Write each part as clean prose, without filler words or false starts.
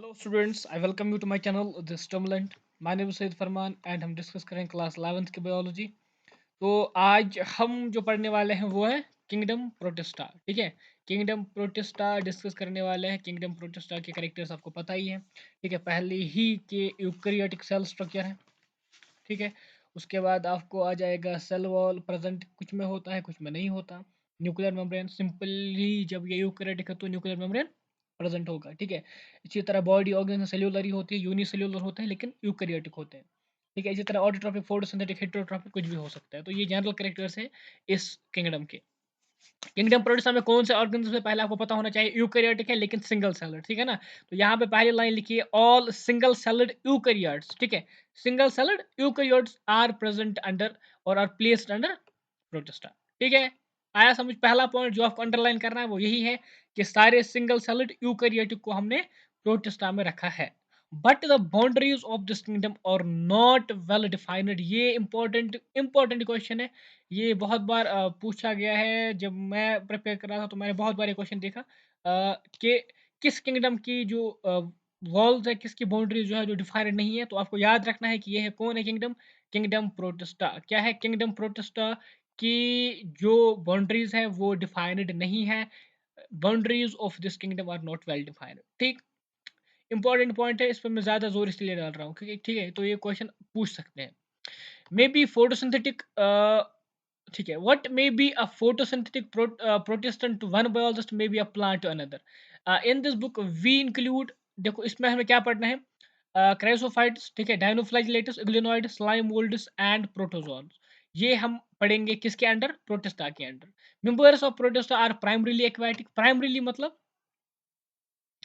Hello students, I welcome you to my channel This Stimulant. My name is Said Farman and हम discuss करें class 11th की biology. तो आज हम जो पढ़ने वाले हैं वो है किंगडम प्रोटिस्टा। ठीक है, किंगडम प्रोटिस्टा डिस्कस करने वाले हैं। किंगडम प्रोटिस्टा के कैरेक्टर्स आपको पता ही है। ठीक है, पहले ही के यूकेरियोटिक सेल स्ट्रक्चर है। ठीक है, उसके बाद आपको आ जाएगा सेल वॉल प्रेजेंट, कुछ में होता है कुछ में नहीं होता। न्यूक्लियर मेम्ब्रेन, सिंपली जब ये यूकेरियोटिक है तो न्यूक्लियर मेम्ब्रेन प्रेजेंट होगा। ठीक है, इसी तरह बॉडी ऑर्गन सेल्यूलर ही होती है, यूनिसेल्यूलर होते हैं लेकिन यूकेरियोटिक होते हैं। ठीक है, इसी तरह ऑटोट्रॉपिक, फोटोसिंथेटिक, हेटेरोट्रॉपिक कुछ भी हो सकता है। तो ये जनरल कैरेक्टर्स है इस किंगडम के। किंगडम प्रोटिस्टा में कौन से ऑर्गन से पहले आपको पता होना चाहिए, यूकेरियोटिक है लेकिन सिंगल सेलड। ठीक है ना, तो यहाँ पे पहली लाइन लिखी है ऑल सिंगल सेलड यूकेरियोट्स। ठीक है, single celled eukaryotes are present under और आर प्लेस्ड अंडर प्रोटिस्टा। ठीक है, आया समझ। पहला पॉइंट जो आपको अंडरलाइन करना है वो यही है कि सारे सिंगल सेलड यूकेरियोटिक को हमने प्रोटिस्टा में रखा है। But the boundaries of this kingdom are not well defined. ये इंपॉर्टेंट क्वेश्चन है। ये बहुत बार पूछा गया है। जब मैं प्रिपेयर कर रहा था तो मैंने बहुत बार ये क्वेश्चन देखा कि किस किंगडम की जो वॉल्स है, किसकी बाउंड्री जो है जो डिफाइंड नहीं है। तो आपको याद रखना है कि ये है कौन है किंगडम, किंगडम प्रोटिस्टा। क्या है किंगडम प्रोटिस्टा की जो बाउंड्रीज है वो डिफाइंड नहीं है। Boundaries of this kingdom are not well defined. ठीक, इंपॉर्टेंट पॉइंट है, इस पर मैं ज्यादा जोर इसलिए डाल रहा हूँ क्योंकि ठीक है, तो ये क्वेश्चन पूछ सकते हैं। मे बी फोटोसिंथेटिक, ठीक है, what may be a photosynthetic protistant to one biologist may be a plant to another. In this book we include, देखो इसमें हमें क्या पढ़ना है, क्राइसोफाइट्स, ठीक है, dinoflagellates, euglenoids, slime moulds and protozoans. ये हम पढ़ेंगे किसके अंडर, प्रोटिस्टा के under. Members of protista are primarily aquatic. Primarily मतलब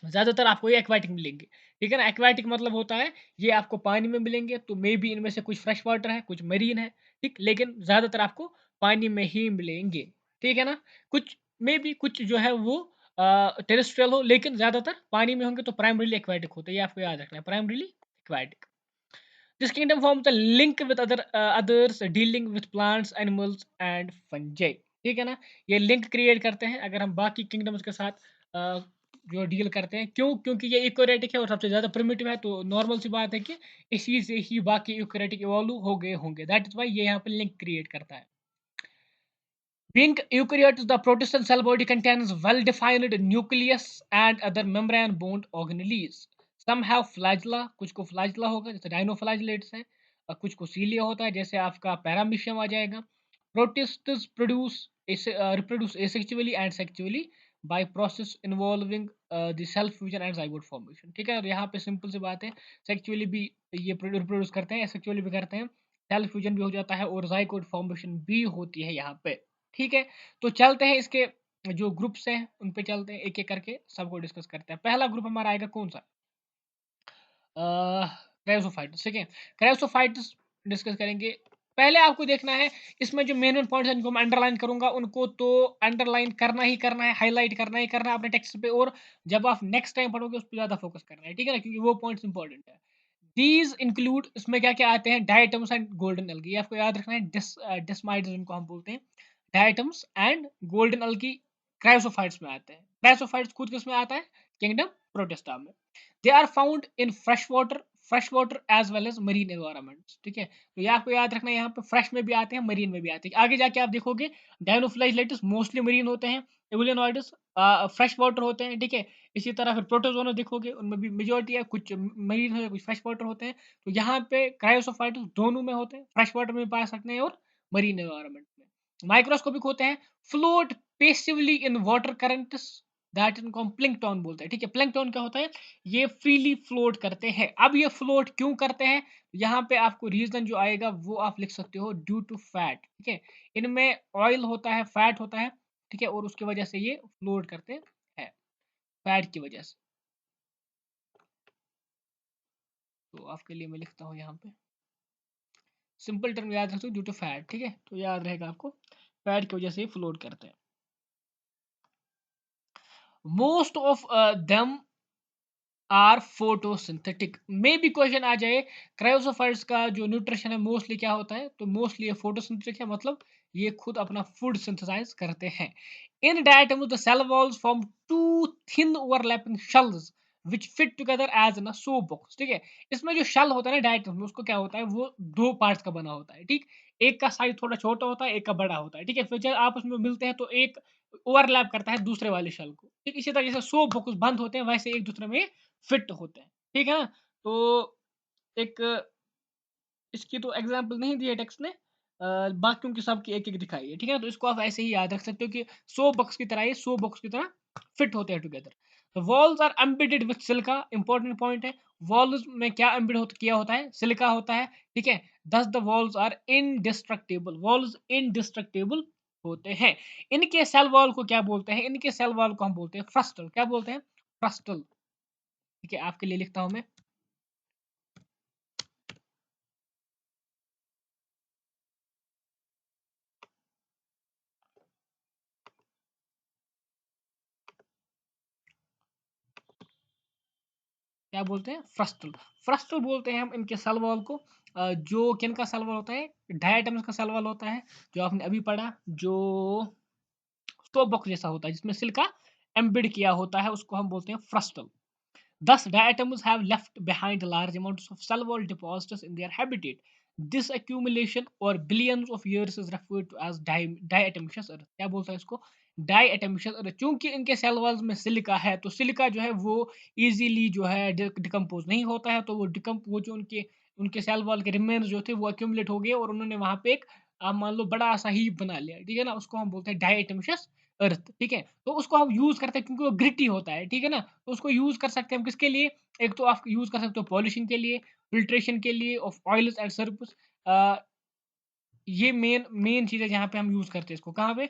ज्यादातर आपको ये एक्वाटिक मिलेंगे। ठीक है ना, एक्वाटिक मतलब होता है ये आपको पानी में मिलेंगे। तो मे बी इनमें से कुछ फ्रेश वाटर है कुछ मरीन है। ठीक, लेकिन ज्यादातर आपको पानी में ही मिलेंगे। ठीक है ना, कुछ मे बी कुछ जो है वो टेरेस्ट्रियल हो लेकिन ज्यादातर पानी में होंगे। तो प्राइमरीली एक्वाटिक होते हैं, ये आपको याद रखना है, primarily aquatic. This kingdom forms the link with others dealing with plants, animals and fungi. ठीक है ना, ये लिंक क्रिएट करते हैं अगर हम बाकी किंगडम्स के साथ जो डील करते हैं। क्यों? क्योंकि ये इकोरेटिक है और सबसे ज्यादा प्रिमिटिव है। तो नॉर्मल सी बात है कि इसी से ही बाकी इकोरेटिक इवॉल्व हो गए होंगे। दैट इज व्हाई ये यहाँ पे लिंक क्रिएट करता है। Being eukaryotes, the protist cell body contains well-defined nucleus and other membrane-bound organelles. Some have flagella, कुछ को flagella होगा जैसे डायनोफ्लैजिलेट्स है, और कुछ को सीलिया होता है जैसे आपका पैरामीशियम आ जाएगा। Protists reproduce asexually and sexually by process involving the cell fusion and zygote formation। ठीक है, और यहाँ पे सिंपल सी बात है, सेक्चुअली भी ये रिप्रोड्यूस करते हैं, सेक्चुअली भी करते हैं, सेल फ्यूजन भी हो जाता है और जाइगोट फॉर्मेशन भी होती है यहाँ पे। ठीक है, तो चलते हैं इसके जो ग्रुप्स हैं उन पे चलते हैं, एक एक करके सबको डिस्कस करते हैं। पहला ग्रुप हमारा आएगा कौन सा, क्रायोसोफाइट्स। ठीक है, क्रायोसोफाइट्स डिस्कस करेंगे। पहले आपको देखना है इसमें जो मेन पॉइंट्स हैं जिनको मैं अंडरलाइन करूंगा उनको तो अंडरलाइन करना ही करना है, हाईलाइट करना ही करना है अपने टेक्स्ट पे। और जब आप नेक्स्ट टाइम पढ़ोगे उस पर ज्यादा फोकस करना है। ठीक है ना, क्योंकि वो पॉइंट्स इंपॉर्टेंट है। दीज इंक्लूड, इसमें क्या क्या आते हैं, डायटम्स एंड गोल्डन एल्गी। आपको याद रखना है, डिस्माइड्स जिनको हम बोलते हैं, डायटम्स एंड गोल्डन एल्गी क्रायोसोफाइट्स में आते हैं। क्रायोसोफाइट्स खुद किसमें आता है, किंगडम प्रोटिस्टा में। They are found in fresh water as well as marine environments. ठीक है, तो ये आपको याद रखना है, यहाँ पे फ्रेश में भी आते हैं मरीन में भी आते हैं। आगे जाके आप देखोगे डायनोफ्लाइलेटस मोस्टली मरीन होते हैं, एवुलियनॉइड्स फ्रेश वाटर होते हैं। ठीक है, इसी तरह फिर प्रोटोजोआ देखोगे उनमें भी मेजोरिटी है, कुछ मरीन होते हैं कुछ फ्रेश वाटर होते हैं। तो यहाँ पे क्रायोसोफाइट्स दोनों में होते हैं, फ्रेश वाटर में पा सकते हैं और मरीन एनवायरमेंट में। माइक्रोस्कोपिक होते हैं, float passively in water currents, that इनको हम प्लैंकटन बोलते हैं। ठीक है, प्लैंकटन क्या होता है, ये फ्रीली फ्लोट करते हैं। अब ये फ्लोट क्यों करते हैं, यहाँ पे आपको रीजन जो आएगा वो आप लिख सकते हो, ड्यू टू फैट। ठीक है, इनमें ऑयल होता है, फैट होता है। ठीक है, और उसकी वजह से ये फ्लोट करते हैं, फैट की वजह से। तो आपके लिए मैं लिखता हूँ यहाँ पे, सिंपल टर्म याद रखो, ड्यू टू फैट। ठीक है, तो याद रहेगा आपको, फैट की वजह से ये फ्लोट करते हैं। Most of them are photosynthetic. में भी क्वेश्चन आ जाए, क्रायोसोफाइट्स का जो न्यूट्रिशन है मोस्टली क्या होता है, तो मोस्टली ये फोटोसिंथेटिक है, मतलब ये खुद अपना फूड सिंथेसाइज करते हैं। In diatoms the cell walls form two thin overlapping shells which fit together as in soap box, ठीक है। इसमें जो शेल होता है ना डायटम्स में, उसको क्या होता है, वो दो पार्ट्स का बना होता है, ठीक। एक का साइज थोड़ा छोटा होता है, एक का बड़ा होता है, ठीक है। फिर जब आप उसमें मिलते हैं तो एक ओवरलैप करता है दूसरे वाले शेल को, ठीक। इसी तरह जैसे सोप बॉक्स बंद होते हैं वैसे एक दूसरे में फिट होते हैं, ठीक है ना। तो एक इसकी तो एग्जाम्पल नहीं दी है टेक्स्ट ने, बाकियों की सबकी एक एक दिखाई है, ठीक है। तो इसको आप ऐसे ही याद रख सकते हो कि सो बॉक्स की तरह, ये सो बॉक्स की तरह फिट होते हैं टुगेदर। तो walls are embedded with silica, important point है। वॉल्स में क्या एम्बेड किया होता है, सिलिका होता है, ठीक है। Thus the walls are indestructible, walls indestructible होते हैं। इनके सेल वॉल को क्या बोलते हैं, इनके सेल वॉल को हम बोलते हैं फ्रस्टल, क्या बोलते हैं, फ्रस्टल, ठीक है। आपके लिए लिखता हूं मैं, क्या बोलते हैं, फ्रस्टल। फ्रस्टल बोलते हैं हम इनके सेल वॉल को, जो किनका सेल वॉल होता है, डायटम्स का सेल वॉल होता है, जो आपने अभी पढ़ा, जो स्टोप बॉक्स जैसा होता है जिसमें सिल्का एम्बेड किया होता है, उसको हम बोलते हैं फ्रस्टल। Thus, diatoms have left behind large amounts of cell wall deposits in their habitat. This accumulation or billions of years is referred to as diatomaceous earth. क्या बोलता है इसको, diatomaceous earth। चूंकि इनके सेल वॉल्स में सिलिका है, तो silica जो है वो इजीली जो है डिकम्पोज नहीं होता है, तो वो जो उनके उनके सेल वॉल के रिमेन्स जो थे वो एक्यूमुलेट हो गए और उन्होंने वहां पे एक आप मान लो बड़ा सा हीप बना लिया, ठीक है ना। उसको हम बोलते हैं डायटोमियस अर्थ, ठीक है। तो उसको हम यूज करते हैं क्योंकि वो ग्रिटी होता है, ठीक है ना। तो उसको यूज कर सकते हैं हम किसके लिए, एक तो आप यूज कर सकते हो पॉलिशिंग के लिए, फिल्ट्रेशन के लिए ऑफ ऑयल्स एंड सर्फस। ये मेन मेन चीज है जहाँ पे हम यूज करते हैं इसको, कहाँ पे,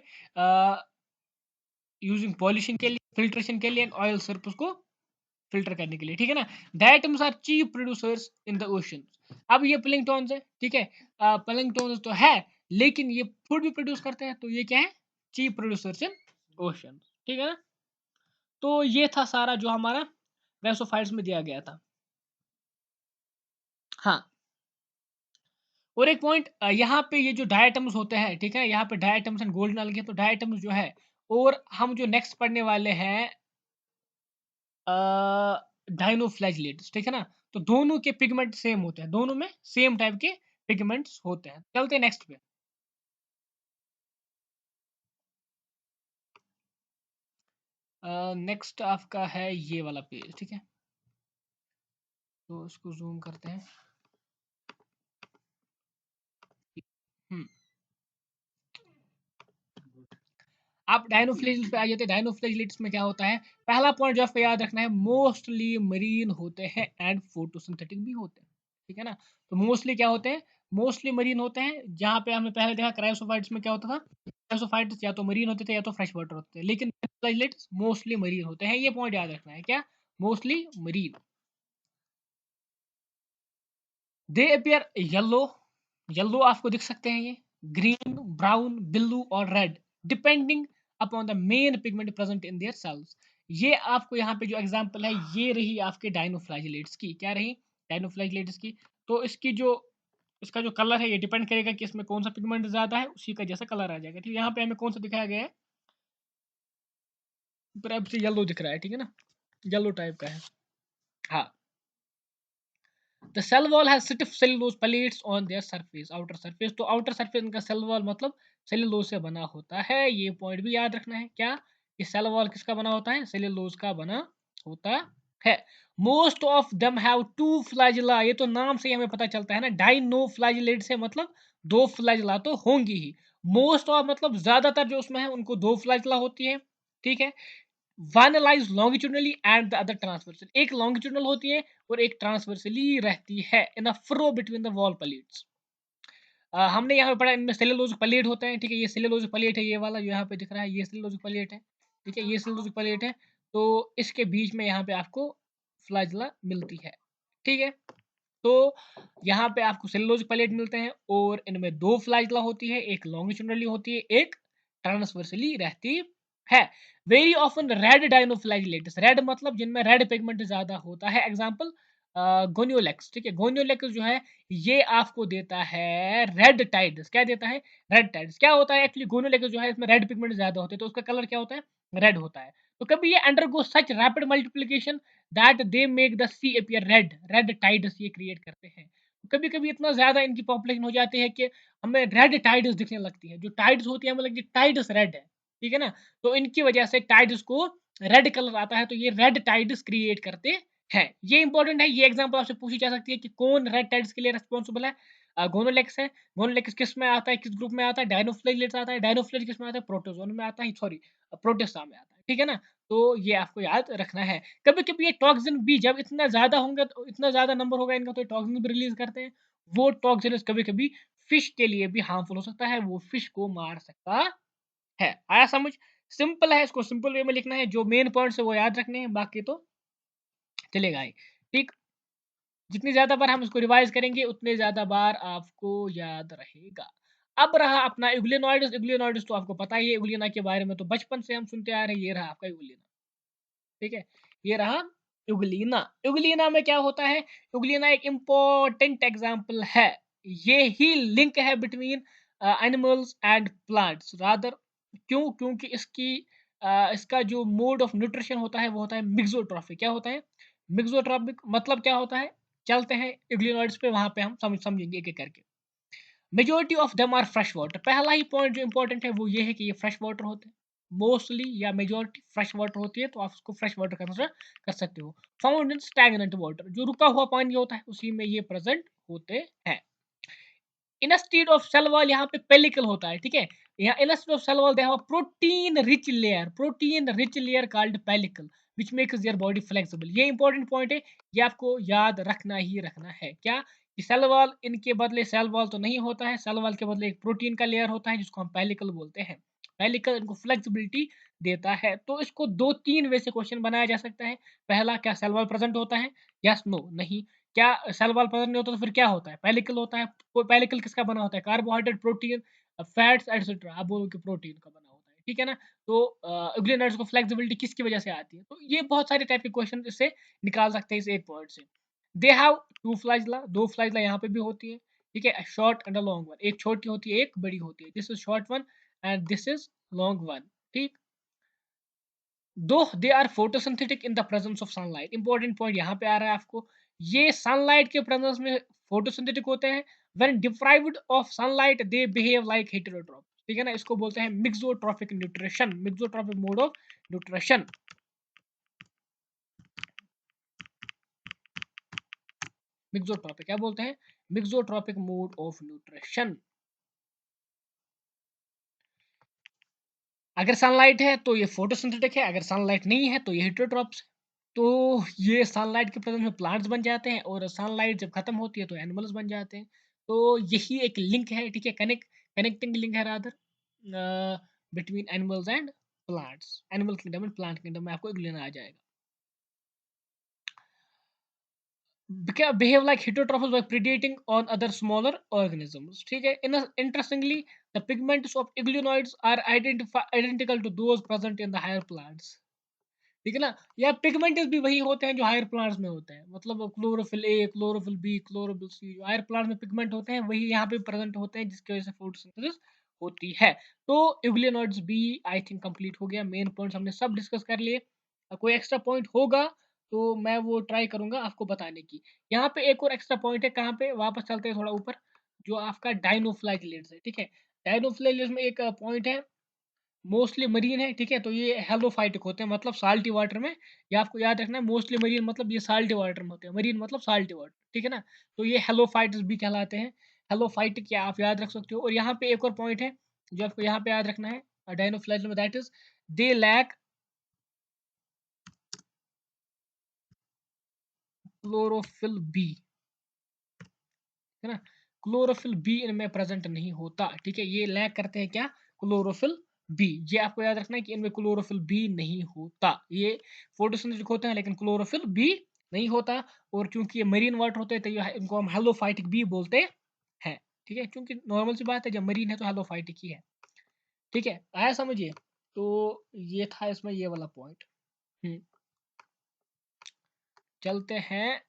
यूजिंग पॉलिशिंग के लिए, फिल्ट्रेशन के लिए, ऑयल सर्फस को फिल्टर करने के लिए, ठीक है ना। Diatoms are chief producers in the ocean. अब ये प्लैंक्टन्स है, ठीक है। प्लैंक्टन्स तो है, लेकिन ये फूड भी प्रोड्यूस करते हैं, तो ये क्या है, चीफ प्रोड्यूसर्स इन ओशन, ठीक है ना। तो ये था सारा जो हमारा वैसोफाइट्स में दिया गया था। हाँ, और एक पॉइंट, यहाँ पे ये जो डायटम्स होते हैं, ठीक है, यहाँ पे डायटम्स एंड गोल्डन अलग है, तो डायटम्स जो है, और हम जो नेक्स्ट पढ़ने वाले हैं डाइनोफ्लैजिलेट्स, ठीक है ना। तो दोनों के पिगमेंट सेम होते हैं, दोनों में सेम टाइप के पिगमेंट्स होते हैं। चलते हैं नेक्स्ट पे। नेक्स्ट आपका है ये वाला पेज, ठीक है। तो इसको जूम करते हैं। हम्म, आप डायनोफ्लैजिलेट्स पे आ जाते हैं। डायनोफ्लैजिलेट्स में क्या होता है, पहला पॉइंट जो आपको याद रखना है, मोस्टली मरीन होते हैं एंड फोटोसिंथेटिक भी होते हैं, ठीक है ना। तो मोस्टली क्या होते हैं, मोस्टली मरीन होते हैं। जहाँ पे हमने पहले देखा क्रायोसोफाइट्स में क्या होता था, क्रायोसोफाइट्स या तो मरीन होते थे या तो फ्रेश वाटर होते थे, लेकिन डायनोफ्लैजिलेट्स मोस्टली मरीन होते हैं। ये पॉइंट याद रखना है, क्या, mostly marine. They appear yellow, yellow आपको दिख सकते हैं, ये ग्रीन, ब्राउन, ब्लू और red, depending upon the main pigment present in their cells. ये आपको यहाँ पे जो एग्जांपल है, ये रही आपके डाइनोफ्लैजिलेट्स की, क्या रही, डाइनोफ्लैजिलेट्स की। तो इसकी जो इसका जो कलर है, ये डिपेंड करेगा कि इसमें कौन सा पिगमेंट ज्यादा है, उसी का जैसा कलर आ जाएगा, ठीक है। यहाँ पे हमें कौन सा दिखाया गया है, येलो दिख रहा है, ठीक है ना, येलो टाइप का है। हाँ, The cell wall has stiff cellulose plates on their surface, outer surface। तो outer surface इनका cell wall मतलब सेलुलोज से बना होता है। ये पॉइंट भी याद रखना है, क्या, कि सेल वॉल किसका बना होता है, सेलुलोज का बना होता है। Most of them have two flagella, ये तो नाम से ही हमें पता चलता है ना, डाइनो फ्लैजिलेट से मतलब दो फ्लैजिला तो होंगी ही। मोस्ट ऑफ मतलब ज्यादातर जो उसमें है उनको दो फ्लैजिला होती है, ठीक है। One lies longitudinally and the other transversal, एक लॉन्गिट्यूडनल होती है और एक ट्रांसवर्सली रहती है इन अ फ्रो बिटवीन द वॉल प्लेट्स। हमने यहाँ पे पढ़ा इनमें सेलुलोजिक प्लेट होते हैं, ठीक है। ये सेलुलोजिक प्लेट है, ये वाला जो यहाँ पे दिख रहा है, ये सेलुलोजिक प्लेट है, ठीक है, ये सेलुलोजिक प्लेट है। तो इसके बीच में यहाँ पे आपको फ्लैजिला मिलती है, ठीक है। तो यहाँ पे आपको सेलुलोजिक प्लेट मिलते हैं और इनमें दो फ्लैजिला होती है, एक लॉन्गिट्यूडनली होती है, एक ट्रांसवर्सली रहती है। Very often red dinoflagellates, red मतलब जिनमें रेड पिगमेंट ज्यादा होता है। एग्जांपल गोनियोलेक्स, ठीक है। गोनियोलेक्स जो है ये आपको देता है रेड टाइड्स, क्या देता है, रेड टाइड्स। क्या होता है एक्चुअली, गोनियोलेक्स जो है इसमें रेड पिगमेंट ज्यादा होते हैं, तो उसका कलर क्या होता है, रेड होता है। तो कभी ये undergo such rapid multiplication that they make the sea appear red, red tides ये क्रिएट करते हैं। कभी कभी इतना ज्यादा इनकी पॉपुलेशन हो जाती है कि हमें रेड टाइड्स दिखने लगती है, जो टाइड्स होती है हमें लगती है टाइड्स रेड है, ठीक है ना। तो इनकी वजह से टाइड्स को रेड कलर आता है, तो ये रेड टाइड्स क्रिएट करते हैं। ये इंपॉर्टेंट है, ये एग्जांपल आपसे पूछी जा सकती है कि कौन रेड टाइड्स के लिए रिस्पॉन्सिबल है। गोनोलेक्स है। गोनोलेक्स किस में आता है, किस ग्रुप में आता है, डायनोफ्लेजेलेट्स आता है। डायनोफ्लेज किस में आता है, प्रोटोजोन में आता है, सॉरी प्रोटिस्टा में आता है, ठीक है ना। तो ये आपको याद रखना है। कभी कभी ये टॉक्सिन भी जब इतना ज्यादा होंगे, तो इतना ज्यादा नंबर होगा इनका, तो टॉक्सिन भी रिलीज करते हैं। वो टॉक्सिन कभी कभी फिश के लिए भी हार्मफुल हो सकता है, वो फिश को मार सकता है। आया समझ? सिंपल है, इसको सिंपल वे में लिखना है, जो मेन पॉइंट्स है वो याद रखने हैं, बाकी तो चलेगा ही। ठीक, जितनी ज्यादा बार हम इसको रिवाइज करेंगे उतने ज्यादा बार आपको याद रहेगा। अब रहा अपना यूग्लिनोइड्स। यूग्लिनोइड्स तो आपको पता ही है, यूग्लिना के बारे में तो बचपन से हम सुनते आ रहे हैं। ये रहा आपका यूग्लिना, ठीक है, ये रहा यूग्लिना। यूग्लिना में क्या होता है? यूग्लिना एक इम्पोर्टेंट एग्जाम्पल है। ये ही लिंक है between animals and plants rather. क्यों? क्योंकि इसका जो मोड ऑफ न्यूट्रिशन होता है वो होता है मिक्सोट्रॉफिक। क्या होता है? मिक्सोट्रॉपिक। मतलब क्या होता है? चलते हैं यूग्लिनोइड्स पे, वहां पे हम समझेंगे एक एक करके। Majority of them are fresh water. पहला ही पॉइंट जो इंपॉर्टेंट है वो ये है कि ये फ्रेश वाटर होते हैं। मोस्टली या मेजोरिटी फ्रेश वाटर होती है, तो आप उसको फ्रेश वाटर कंसिडर कर सकते हो। फाउंड इन स्टैग्नेंट वाटर, जो रुका हुआ पानी होता है उसी में ये प्रेजेंट होते हैं। इंस्टेड ऑफ सेल वॉल यहाँ पे पेलिकल होता है, ठीक है। यहाँ instead of cell wall they have a protein rich layer called pellicle which makes their body flexible. ये इंपॉर्टेंट पॉइंट है, ये आपको याद रखना ही रखना है। क्या? कि सेल वॉल, इनके बदले सेल वॉल तो नहीं होता है, सेल वॉल के बदले एक प्रोटीन का लेयर होता है जिसको हम पेलिकल बोलते हैं। पेलिकल इनको फ्लेक्सिबिलिटी देता है। तो इसको दो तीन वे से क्वेश्चन बनाया जा सकता है। पहला, क्या सेल वॉल प्रेजेंट होता है? यस, नो, नहीं। क्या सेल वॉल प्रेजेंट नहीं होता तो फिर क्या होता है? पेलिकल होता है। पेलिकल किसका बना होता है? Carbohydrate, protein, fats etcetera. आप बोलो कि प्रोटीन का बना होता है, ठीक है ना। तो यूग्लिनोइड्स को फ्लेक्सिबिलिटी किसकी वजह से आती है? तो ये बहुत सारे टाइप के क्वेश्चन इससे निकाल सकते हैं इस एक पॉइंट से। दे हैव टू फ्लैजला, दो फ्लैजला यहाँ पे भी होती है, ठीक है। शॉर्ट एंड लॉन्ग वन, एक छोटी होती है, एक बड़ी होती है। This is short one and this is long one, ठीक। Though they are photosynthetic in the presence of sunlight. Important point यहाँ पे आ रहा है आपको, ये सनलाइट के प्रेजेंस में फोटोसिंथेटिक होते हैं। When deprived of sunlight they behave like heterotroph, ठीक है ना। इसको बोलते हैं mixotrophic nutrition, mixotrophic mode of nutrition. Mixotrophic क्या बोलते हैं? Mixotrophic mode of nutrition. अगर सनलाइट है तो ये फोटोसिंथेटिक है, अगर सनलाइट नहीं है तो ये हेटेरोट्रॉप्स। तो ये सनलाइट के प्रेजेंस में प्लांट्स बन जाते हैं, और सनलाइट जब खत्म होती है तो एनिमल्स बन जाते हैं। तो यही एक लिंक है, ठीक है, कनेक्टिंग लिंक है rather between animals and plants. Animal kingdom and plant kingdom में आपको लेना आ जाएगा। Behave like heterotrophs by predating on other smaller organisms, ठीक है। Interestingly, the pigments of iglinoids are identical to those present in the higher plants, ठीक है ना। या पिगमेंट्स भी वही होते हैं जो हायर प्लांट्स में होते हैं। मतलब chlorophyll A, chlorophyll B, chlorophyll C, जो हायर प्लांट्स में पिगमेंट होते हैं वही यहाँ पे प्रेजेंट होते हैं, जिसकी वजह से फोटोसिंथेसिस होती है। तो यूग्लिनोइड्स भी आई थिंक कंप्लीट हो गया। मेन पॉइंट्स हमने सब डिस्कस कर लिए। कोई एक्स्ट्रा पॉइंट होगा तो मैं वो ट्राई करूंगा आपको बताने की। यहाँ पे एक और एक्स्ट्रा पॉइंट है, कहाँ पे? वापस चलते हैं थोड़ा ऊपर, जो आपका डाइनोफ्लाइलेट्स है, ठीक है। डाइनोफ्लाइलेट्स में एक पॉइंट है, मोस्टली मरीन है, ठीक है। तो ये हेलोफाइटिक होते हैं, मतलब साल्टी वाटर में। ये आपको याद रखना है, मोस्टली मरीन मतलब ये साल्टी वाटर में होते हैं। मरीन मतलब साल्टी वाटर, ठीक है ना। तो ये हेलोफाइट्स भी कहलाते हैं। हेलोफाइटिक, या आप याद रख सकते हो। और यहाँ पे एक और पॉइंट है जो आपको यहाँ पे याद रखना है डाइनोफ्लाइलेट्स में, that is they lack chlorophyll B, है ना। क्लोरोफिल बी इनमें प्रेजेंट नहीं होता, ठीक है। ये लैक करते हैं क्या? Chlorophyll B. ये आपको याद रखना है कि इनमें क्लोरोफिल बी नहीं होता। ये फोटोसिंथेटिक होते हैं लेकिन क्लोरोफिल बी नहीं होता। और क्योंकि ये मरीन वाटर होते हैं तो ये इनको हम हेलोफाइटिक भी बोलते हैं, ठीक है। क्योंकि नॉर्मल सी बात है, जब मरीन है तो हेलोफाइटिक ही है, ठीक है। आया समझिए? तो ये था इसमें ये वाला पॉइंट। चलते हैं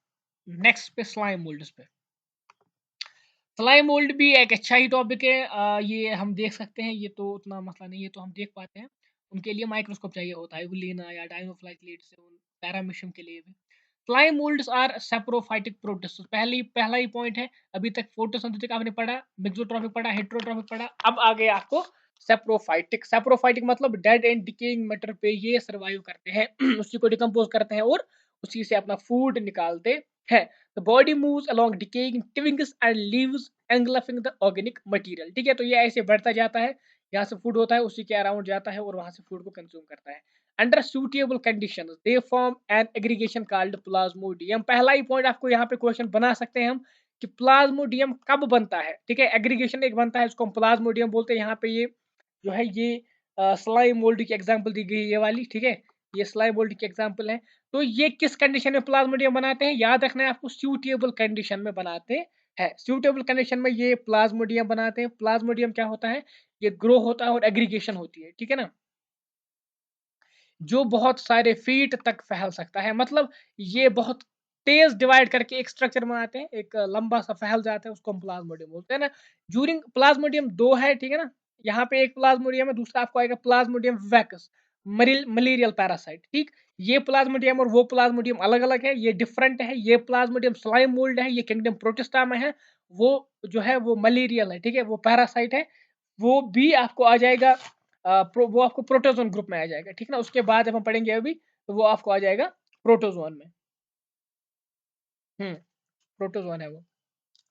नेक्स्ट पे, स्लाइम मोल्ड्स पे। फ्लाई मोल्ड भी एक अच्छा ही टॉपिक है। ये हम देख सकते हैं, ये तो उतना मसला नहीं है, तो हम देख पाते हैं। उनके लिए माइक्रोस्कोप चाहिए होता है, यूग्लिना या डायनोफ्लाइक्लेट्स से, पैरामीशियम के लिए भी। फ्लाई मोल्ड्स आर सेप्रोफाइटिक प्रोटिस्ट। पहला ही पॉइंट है, अभी तक फोटोसिंथेटिक आपने पढ़ा, मिक्सोट्रॉपिक पढ़ा, हेटेरोट्रॉपिक पढ़ा, अब आगे आपको सेप्रोफाइटिक। सेप्रोफाइटिक मतलब डेड एंड डिकेइंग मैटर पे ये सर्वाइव करते हैं उसी को डिकम्पोज करते हैं और उसी से अपना फूड निकालते हैं। The body moves along decaying twigs and leaves engulfing the organic material. ठीक है, तो ये ऐसे बढ़ता जाता है, यहाँ से फूड होता है उसी के अराउंड जाता है और वहां से फूड को कंज्यूम करता है। Under suitable conditions they form an aggregation called plasmodium. पहला ही पॉइंट आपको यहाँ पे क्वेश्चन बना सकते हैं हम कि प्लाज्मोडियम कब बनता है। ठीक है, एग्रीगेशन एक बनता है, इसको हम प्लाज्मोडियम बोलते हैं। यहाँ पे ये जो है ये स्लाइम मोल्ड की एग्जांपल दी गई है, ये वाली। ठीक है, ये स्लाइम मोल्ड की एग्जांपल है। तो ये किस कंडीशन में प्लाज्मोडियम बनाते हैं, याद रखना है आपको, सूटेबल कंडीशन में बनाते हैं। सूटेबल कंडीशन में ये प्लाज्मोडियम बनाते हैं। प्लाज्मोडियम क्या होता है, ये ग्रो होता है और एग्रीगेशन होती है। ठीक है ना, जो बहुत सारे फीट तक फैल सकता है, मतलब ये बहुत तेज डिवाइड करके एक स्ट्रक्चर बनाते हैं, एक लंबा सा फैल जाता है, उसको हम प्लाज्मोडियम बोलते हैं ना। ड्यूरिंग प्लाज्मोडियम दो है, ठीक है ना, यहाँ पे एक प्लाज्मोडियम है, दूसरा आपको आएगा प्लाज्मोडियम वैक्स मलेरियल पैरासाइट। ठीक, ये प्लाज्मोडियम और वो प्लाज्मोडियम अलग अलग है, ये डिफरेंट है। ये प्लाज्मोडियम स्लाइम मोल्ड है, ये किंगडम प्रोटिस्टा में है। वो जो है वो मलेरियल है, ठीक है, वो पैरासाइट है, वो भी आपको आ जाएगा वो आपको प्रोटोजोन ग्रुप में आ जाएगा। ठीक ना, उसके बाद जब हम पढ़ेंगे अभी तो वो आपको आ जाएगा प्रोटोजोन में। प्रोटोजोन है वो।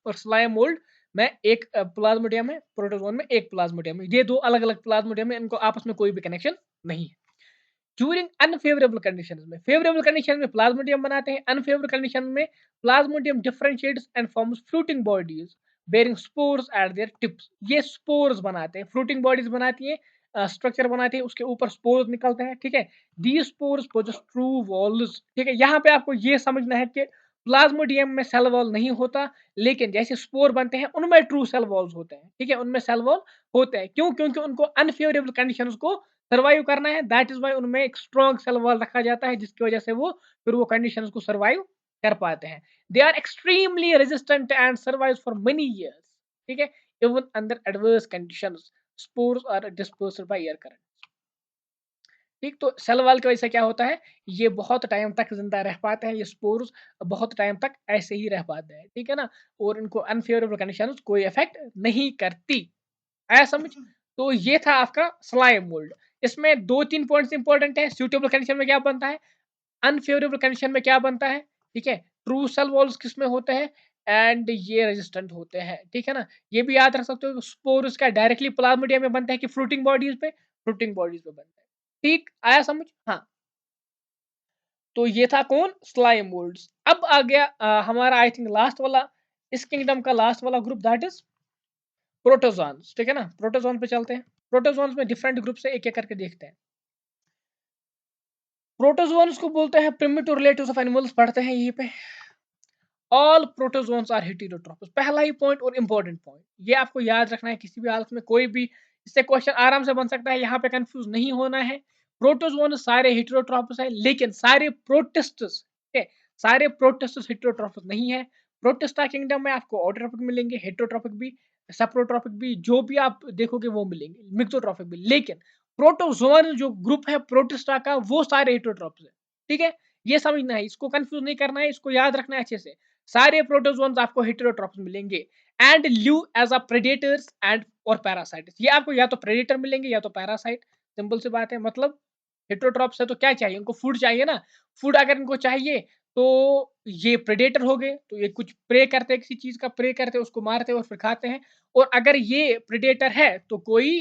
और स्लाइम मोल्ड में एक प्लाज्मोडियम है, प्रोटोजोन में एक प्लाज्मोडियम है। ये दो अलग अलग प्लाज्मोडियम है, इनको आपस में कोई भी कनेक्शन नहीं है। ड्यूरिंग अनफेवरेबल कंडीशंस में, फेवरेबल कंडीशन में प्लाज्मोडियम बनाते हैं, अनफेवरेबल कंडीशन में Plasmodium differentiates and forms fruiting bodies bearing spores eight there tips. ये स्पोर्स बनाते हैं, फ्रूटिंग बॉडीज बनाती है, स्ट्रक्चर बनाती है, उसके ऊपर स्पोर्स निकलते हैं। ठीक है, दी स्पोर्स पोजेस ट्रू वॉल्स। ठीक है, यहाँ पे आपको ये समझना है कि प्लाज्मोडियम में सेल वॉल नहीं होता, लेकिन जैसे स्पोर बनते हैं उनमें ट्रू सेल वॉल्स होते हैं। ठीक है, उनमें सेल वॉल होते हैं। क्यों? क्योंकि उनको अनफेवरेबल कंडीशंस को सर्वाइव करना है। दैट इज वाई उनमें एक स्ट्रॉन्ग सेल वॉल रखा जाता है, जिसकी वजह से वो फिर वो कंडीशंस को सर्वाइव कर पाते हैं। They are extremely resistant and survive for many years. ठीक है, even under adverse conditions spores are dispersed by air current. ठीक, तो सेल वॉल की वजह से क्या होता है, ये बहुत टाइम तक जिंदा रह पाते हैं, ये स्पोर्स बहुत टाइम तक ऐसे ही रह पाते हैं। ठीक है ना, और इनको अनफेवरेबल कंडीशंस कोई इफेक्ट नहीं करती। आया समझ? तो ये था आपका स्लाइम मोल्ड। इसमें दो तीन पॉइंट्स इंपॉर्टेंट है। सूटेबल कंडीशन में क्या बनता है, अनफेवरेबल कंडीशन में क्या बनता है। ठीक है, ट्रू सेल वॉल्स किसमें होते हैं, एंड ये रेजिस्टेंट होते हैं। ठीक है ना, ये भी याद रख सकते हो, स्पोर्स का डायरेक्टली प्लाज्मोडियम में बनता है कि फ्रूटिंग बॉडीज पे, फ्रूटिंग बॉडीज पे बनता है। ठीक, आया समझ? हाँ, तो ये था कौन, स्लाइम मोल्ड्स। अब आ गया हमारा आई थिंक लास्ट वाला, इस किंगडम का लास्ट वाला ग्रुप, दैट इज प्रोटोजोन्स। ठीक है ना, प्रोटोजोन पे चलते हैं। प्रोटोजोन्स में डिफरेंट ग्रुप से एक एक करके देखते हैं। प्रोटोजोन्स को बोलते हैं प्रिमिटिव रिलेटिव्स ऑफ एनिमल्स, पढ़ते हैं यहीं पे। All protozoans are heterotrophs. पहला ही पॉइंट और इंपॉर्टेंट पॉइंट, ये आपको याद रखना है, किसी भी हालत में कोई भी इससे क्वेश्चन आराम से बन सकता है, यहाँ पे कंफ्यूज नहीं होना है। प्रोटोजोन सारे हेटेरोट्रॉपस है, लेकिन सारे प्रोटिस्टस, ठीक है, सारे प्रोटिस्टस हेटेरोट्रॉपस नहीं है। प्रोटिस्टा किंगडम में आपको ऑटोट्रॉपिक मिलेंगे, हेटेरोट्रॉपिक भी, सेप्रोट्रॉपिक भी, जो भी आप देखोगे वो मिलेंगे, मिक्सोट्रॉपिक भी। लेकिन प्रोटोजोन जो ग्रुप है प्रोटिस्टा का, वो सारे हेटेरोट्रॉपस है। ठीक है, ये समझना है, इसको कंफ्यूज नहीं करना है, इसको याद रखना है अच्छे से। सारे प्रोटोजोन्स आपको हेटेरोट्रॉप्स मिलेंगे and live as a predators and और पैरासाइट्स। ये आपको या तो प्रेडेटर मिलेंगे या तो पैरासाइट। सिंपल सी बात है, मतलब हेटेरोट्रॉप्स है तो क्या चाहिए, उनको फूड चाहिए ना। फूड अगर इनको चाहिए तो ये प्रेडेटर हो गए, तो ये कुछ प्रे करते हैं, किसी चीज का प्रे करते हैं, उसको मारते हैं और फिर खाते हैं। और अगर ये प्रेडेटर है तो कोई,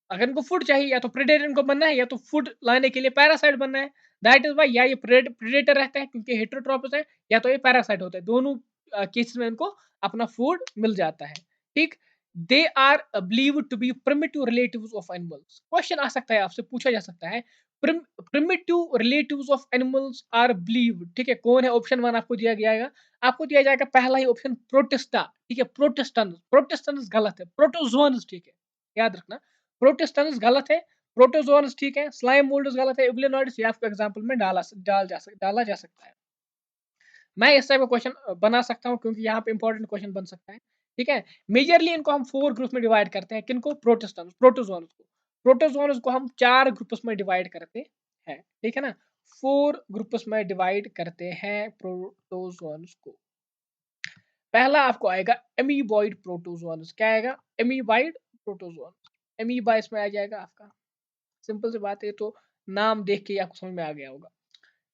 अगर इनको फूड चाहिए या तो प्रेडेटर इनको बनना है या तो फूड लाने के लिए पैरासाइट बनना है। दैट इज वाई या ये प्रेडेटर रहता है क्योंकि हेटेरोट्रॉपस है, या तो ये पैरासाइट होता है। दोनों केसेस में इनको अपना फूड मिल जाता है। ठीक, they are believe to be primitive relatives of animals. Question आ सकता है, आपसे पूछा जा सकता है, primitive relatives of animals are believe. ठीक है, कौन है, ऑप्शन वन आपको दिया गया है, आपको दिया जाएगा पहला ही ऑप्शन प्रोटिस्टा। ठीक है, प्रोटेस्टेंट, प्रोटेस्टेंट गलत है, प्रोटोजोन्स ठीक है, याद रखना। प्रोटेस्टेंट्स गलत है, प्रोटोजोन्स ठीक है, स्लाइम मोल्ड्स गलत है, यूग्लिनोइड्स ये आपको एग्जांपल में डाला जा सकता है। मैं इस टाइप का क्वेश्चन बना सकता हूं क्योंकि यहाँ पे इंपॉर्टेंट क्वेश्चन बन सकता है। ठीक है, मेजरली इनको हम फोर ग्रुप में डिवाइड करते हैं, किनको, प्रोटेस्टेंट्स, प्रोटोजोन्स को। प्रोटोजोन्स को हम 4 ग्रुप्स में डिवाइड करते हैं, ठीक है ना, 4 ग्रुप्स में डिवाइड करते हैं प्रोटोजोन्स को। पहला आपको आएगा एमीबॉइड प्रोटोजोन्स। क्या आएगा? Amoeboid protozoans. एमीबा इसमें आ जाएगा आपका। सिंपल सी बात है, तो नाम देख के ही आपको समझ में आ गया होगा,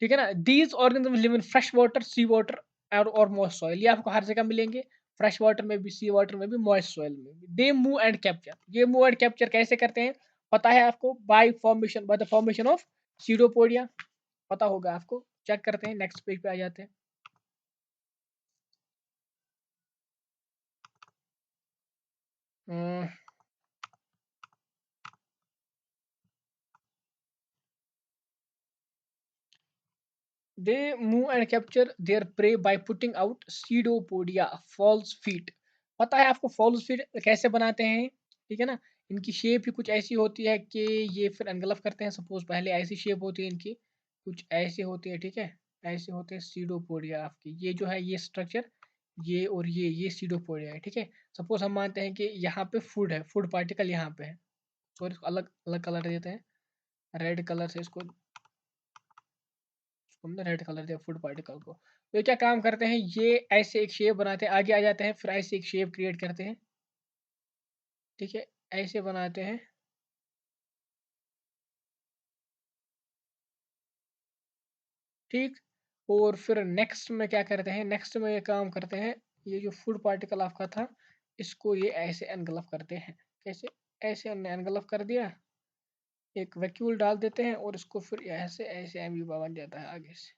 ठीक है ना। These organism live in fresh water, sea water और मॉइस्ट सॉइल। ये आपको हर जगह मिलेंगे, फ्रेश वाटर में भी, सी वाटर में भी, मॉइस्ट सॉइल में भी। दे मूव एंड कैप्चर। ये मूव एंड कैप्चर कैसे करते हैं पता है आपको? By the formation of pseudopodia. पता होगा आपको। चेक करते हैं, नेक्स्ट पेज पे आ जाते हैं। They move and capture their prey by putting out pseudopodia false feet. पता है आपको फॉल्स फीट कैसे बनाते हैं, ठीक है ना। इनकी शेप ही कुछ ऐसी होती है कि ये फिर एनगल्फ करते हैं। सपोज पहले ऐसी शेप होती है इनकी, कुछ ऐसे होती है, ठीक है। ऐसे होते हैं सीडोपोडिया आपकी। ये जो है ये स्ट्रक्चर, ये और ये सीडोपोडिया है, ठीक है। सपोज हम मानते हैं कि यहाँ पे फूड है, फूड पार्टिकल यहाँ पे है, तो इसको अलग अलग कलर देते हैं। रेड कलर से इसको हमने रेड कलर दिया फूड पार्टिकल को। तो ये क्या काम करते हैं, ये ऐसे एक शेप बनाते हैं, आगे आ जाते हैं, फिर ऐसे एक शेप क्रिएट करते हैं, ठीक है। ऐसे बनाते हैं, ठीक। और फिर नेक्स्ट में क्या करते हैं, नेक्स्ट में ये काम करते हैं, ये जो फूड पार्टिकल आपका था, इसको ये ऐसे एनगल्फ करते हैं। कैसे? ऐसे एनगल्फ कर दिया, एक वैक्यूल डाल देते हैं और इसको फिर ऐसे ऐसे एम्यूबा बन जाता है आगे से,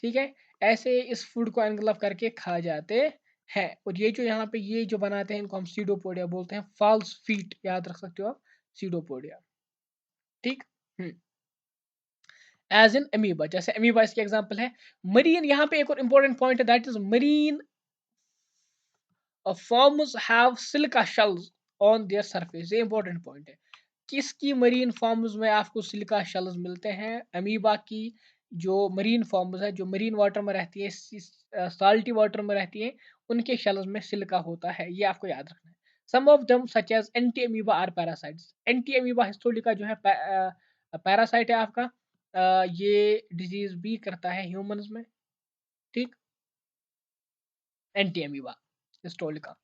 ठीक है। ऐसे इस फूड को एनगल्फ करके खा जाते हैं। और ये जो यहाँ पे ये जो बनाते हैं, इनको हम सीडोपोडिया बोलते हैं। फॉल्स फीट याद रख सकते हो आप, सीडोपोडिया, ठीक। हम्म। एज इन अमीबा, जैसे अमीबा इसके एग्जांपल है। मरीन, यहाँ पे एक और इंपॉर्टेंट पॉइंट है, that is marine forms have silica shells on their surface. ये इंपॉर्टेंट पॉइंट है। किसकी मरीन फॉर्म्स में आपको सिलिका शेल्स मिलते हैं? अमीबा की जो मरीन फॉर्म्स है, जो मरीन वाटर में रहती है, साल्टी वाटर में रहती है, उनके शेल्स में सिलिका होता है। ये आपको याद रखना है। Some of them such as entamoeba are parasites. Entamoeba histolytica जो है पैरासाइट है आपका। ये डिजीज भी करता है ह्यूमंस में, ठीक। Anti amoeba Historica.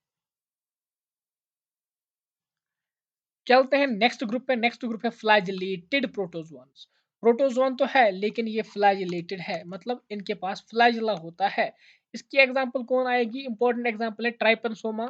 चलते हैं नेक्स्ट ग्रुप पे। नेक्स्ट ग्रुप है फ्लैजिलेटेड प्रोटोजोन्स। प्रोटोजोन तो है लेकिन ये फ्लैजिलेटेड है, मतलब इनके पास फ्लैजिला होता है। इसकी एग्जांपल कौन आएगी? इंपॉर्टेंट एग्जांपल है ट्राइपनसोमा।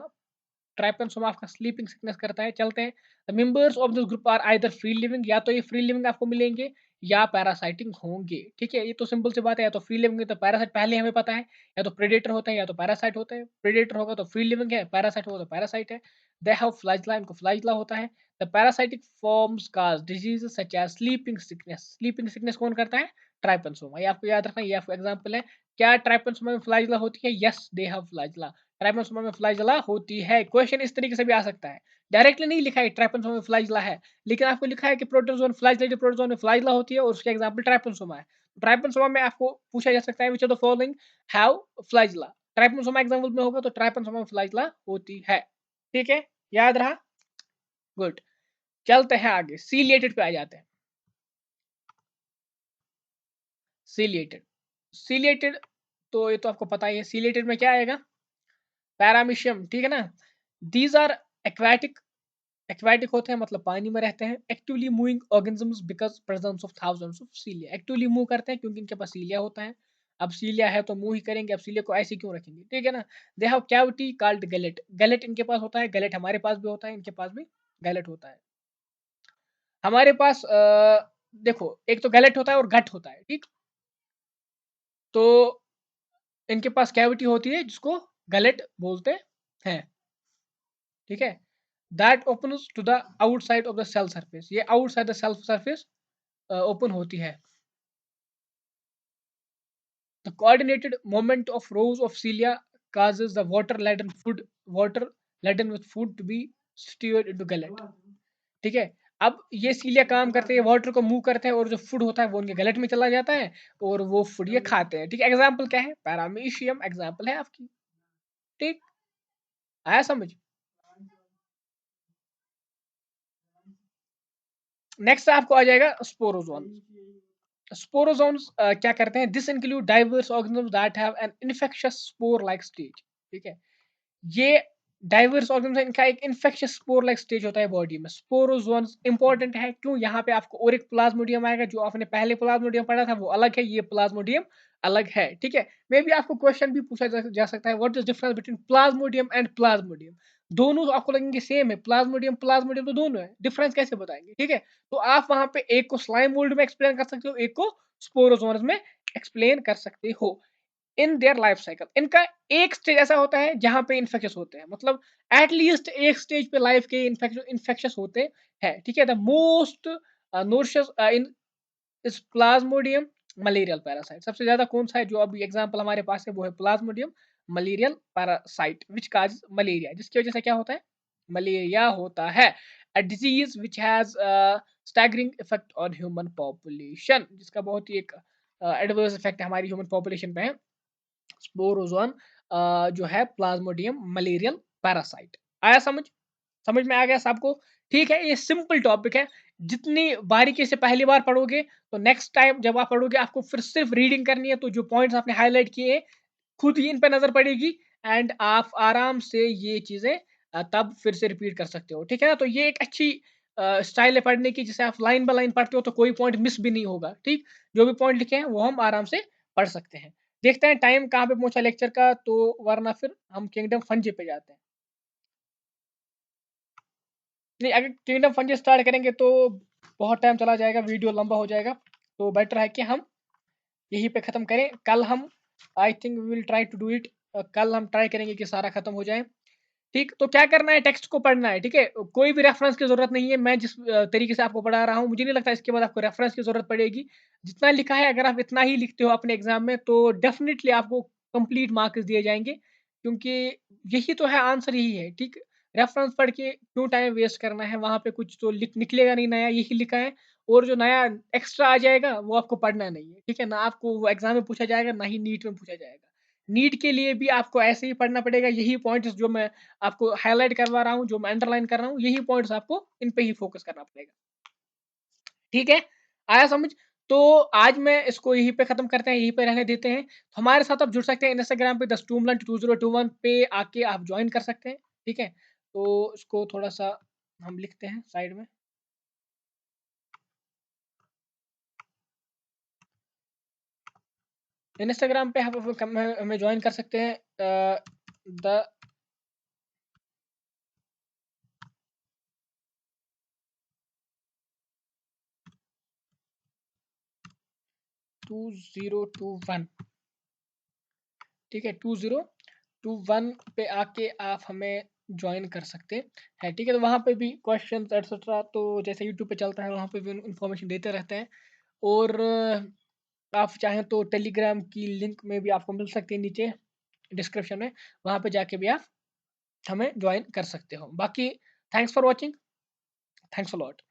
ट्राइपनसोमा आपका स्लीपिंग सिकनेस करता है। चलते हैं, the members of this group are either free living, या तो ये फ्री लिविंग आपको मिलेंगे या पैरासाइटिंग होंगे, ठीक है। ये तो सिंपल सी बात है, या तो फ्री लिविंग है तो पैरासाइट पहले हमें पता है, या तो प्रेडेटर होता है या तो पैरासाइट होता है। प्रेडेटर होगा तो फ्री लिविंग है, पैरासाइट होगा तो पैरासाइट है। दे हैव फ्लैजिला, इनको फ्लैजिला होता है। The parasitic forms cause disease such as sleeping sickness. Sleeping sickness कौन करता है? ट्राइपनसोमा। ये आपको याद रखना, ये आपको एग्जांपल है। क्या ट्राइपनसोमा में फ्लैजिला होती है? Yes, they have flagella. Trypanosoma में फ्लैजिला होती है। क्वेश्चन इस तरीके से भी आ सकता है, डायरेक्टली नहीं लिखा है ट्राइपनसोमा में फ्लैजिला है, लेकिन आपको लिखा है कि प्रोटोजोन फ्लैजिलेटेड प्रोटोजोन में फ्लैजिला होती है और उसके एग्जांपल ट्राइपनसोमा है। ट्राइपनसोमा में आपको पूछा जा सकता है which of the following have flagella. Trypanosoma example में होगा तो ट्राइपनसोमा में फ्लैजिला होती है, ठीक है। याद रहा? गुड। चलते हैं आगे, सीलिएटेड पे आ जाते हैं। सीलिएटेड, सीलिएटेड तो ये तो आपको पता ही है। सीलिएटेड में क्या आएगा? पैरामीशियम, ठीक है ना। These are aquatic. एक्वाटिक होते हैं मतलब पानी में रहते हैं। Actively moving organisms because presence of thousands of सीलिया। Actively move करते हैं क्योंकि इनके पास सीलिया होता है। अब सीलिया है तो मूव ही करेंगे, अब सीलिया को ऐसे क्यों रखेंगे, ठीक है ना। They have cavity called gallate. Gallate इनके पास होता है, गैलेट हमारे पास भी होता है, इनके पास भी गैलेट होता है। हमारे पास देखो, एक तो गैलेट होता है और गट होता है, ठीक। तो इनके पास कैविटी होती है जिसको गैलेट बोलते हैं, ठीक है। That opens to the outside of the cell surface. ये outside the cell surface open होती है। The coordinated movement of rows of cilia causes the water laden with food to be steered into gullet, ठीक है। अब ये सीलिया काम करते हैं, वाटर को मूव करते हैं और जो फूड होता है वो उनके गलेट में चला जाता है और वो फूड ये खाते हैं, ठीक है। एग्जाम्पल क्या है? पैरामीशियम एग्जाम्पल है आपकी, ठीक। आया समझ? नेक्स्ट आपको आ जाएगा स्पोरोजोन। स्पोरोजोन्स क्या करते हैं, this include diverse organism that have an infectious spore like stage. ठीक है, ये डाइवर्स ऑर्गेनिज्म है, इनका एक इन्फेक्शियस स्पोर लाइक स्टेज होता है बॉडी में। स्पोरोजोन्स इंपॉर्टेंट है क्यों, यहाँ पे आपको और एक प्लाज्मोडियम आएगा, जो आपने पहले प्लाज्मोडियम पढ़ा था वो अलग है, ये प्लाज्मोडियम अलग है। ठीक है, मे बी आपको क्वेश्चन भी पूछा जा सकता है, what is difference between Plasmodium and Plasmodium. दोनों आपको लगेंगे सेम है, प्लाज्मोडियम प्लाज्मोडियम तो दोनों है, डिफरेंस कैसे बताएंगे। ठीक है, तो आप वहां पे एक को स्लाइम मोल्ड में एक्सप्लेन कर सकते हो, एक को स्पोरोजोन्स में एक्सप्लेन कर सकते हो। इन देयर लाइफ साइकिल इनका एक स्टेज ऐसा होता है जहां पे इन्फेक्शस होते हैं, मतलब एटलीस्ट एक स्टेज पे लाइफ के इन्फेक्शस होते हैं। ठीक है, द मोस्ट नोरिशियस इन इस प्लाज्मोडियम मलेरियल पैरासाइट। सबसे ज्यादा कौन सा है जो अभी एग्जांपल हमारे पास है, वो है प्लाज्मोडियम मलेरियल पैरासाइट विच काज मलेरिया, जिसकी वजह से क्या होता है, मलेरिया होता है। A disease which has staggering effect on human population, जिसका बहुत ही एक एडवर्स इफेक्ट हमारी ह्यूमन पॉपुलेशन पे है। स्पोरोजोन जो है प्लाज्मोडियम मलेरियल पैरासाइट। आया समझ, समझ में आ गया सबको। ठीक है, ये सिंपल टॉपिक है, जितनी बारीकी से पहली बार पढ़ोगे तो नेक्स्ट टाइम जब आप पढ़ोगे आपको फिर सिर्फ रीडिंग करनी है, तो जो पॉइंट्स आपने हाईलाइट किए खुद ही इन पे नजर पड़ेगी एंड आप आराम से ये चीजें तब फिर से रिपीट कर सकते हो। ठीक है ना, तो ये एक अच्छी स्टाइल है पढ़ने की, जिसे आप लाइन बाय लाइन पढ़ते हो तो कोई पॉइंट मिस भी नहीं होगा। ठीक, जो भी पॉइंट लिखे हैं वो हम आराम से पढ़ सकते हैं। देखते हैं टाइम कहाँ पे पहुंचा लेक्चर का, तो वरना फिर हम किंगडम फंजे पे जाते हैं। नहीं, अगर किंगडम फंजे स्टार्ट करेंगे तो बहुत टाइम चला जाएगा, वीडियो लंबा हो जाएगा, तो बेटर है कि हम यहीं पे खत्म करें। कल हम I think we will try to do it, कल हम ट्राई करेंगे कि सारा खत्म हो जाए। ठीक, तो क्या करना है, टेक्स्ट को पढ़ना है। ठीक है, कोई भी रेफरेंस की जरूरत नहीं है, मैं जिस तरीके से आपको पढ़ा रहा हूँ मुझे नहीं लगता इसके बाद आपको रेफरेंस की जरूरत पड़ेगी। जितना लिखा है अगर आप इतना ही लिखते हो अपने एग्जाम में तो डेफिनेटली आपको कंप्लीट मार्क्स दिए जाएंगे, क्योंकि यही तो है, आंसर यही है। ठीक, रेफरेंस पढ़ के क्यों टाइम वेस्ट करना है, वहां पे कुछ तो निकलेगा नहीं नया, यही लिखा है। और जो नया एक्स्ट्रा आ जाएगा वो आपको पढ़ना नहीं है। ठीक है ना, आपको वो एग्जाम में पूछा जाएगा, ना ही नीट में पूछा जाएगा। नीट के लिए भी आपको ऐसे ही पढ़ना पड़ेगा, यही पॉइंट्स जो मैं आपको हाईलाइट करवा रहा हूँ, जो मैं अंडरलाइन कर रहा हूँ, यही पॉइंट्स आपको इन पे ही फोकस करना पड़ेगा। ठीक है, आया समझ। तो आज मैं इसको यहीं पे खत्म करते हैं, यहीं पे रहने देते हैं। तो हमारे साथ आप जुड़ सकते हैं इंस्टाग्राम पे, द स्टूमलेंट 2021 पे आके आप ज्वाइन कर सकते हैं। ठीक है, तो इसको थोड़ा सा हम लिखते हैं साइड में। इंस्टाग्राम पे आप हमें ज्वाइन कर सकते हैं, द 2021। ठीक है, 2021 पे आके आप हमें ज्वाइन कर सकते हैं। ठीक है, तो वहाँ पे भी क्वेश्चन एक्सेट्रा तो जैसे यूट्यूब पे चलता है वहाँ पे भी इंफॉर्मेशन देते रहते हैं। और आप चाहें तो टेलीग्राम की लिंक में भी आपको मिल सकती है नीचे डिस्क्रिप्शन में, वहाँ पे जाके भी आप हमें ज्वाइन कर सकते हो। बाकी thanks for watching, thanks a lot.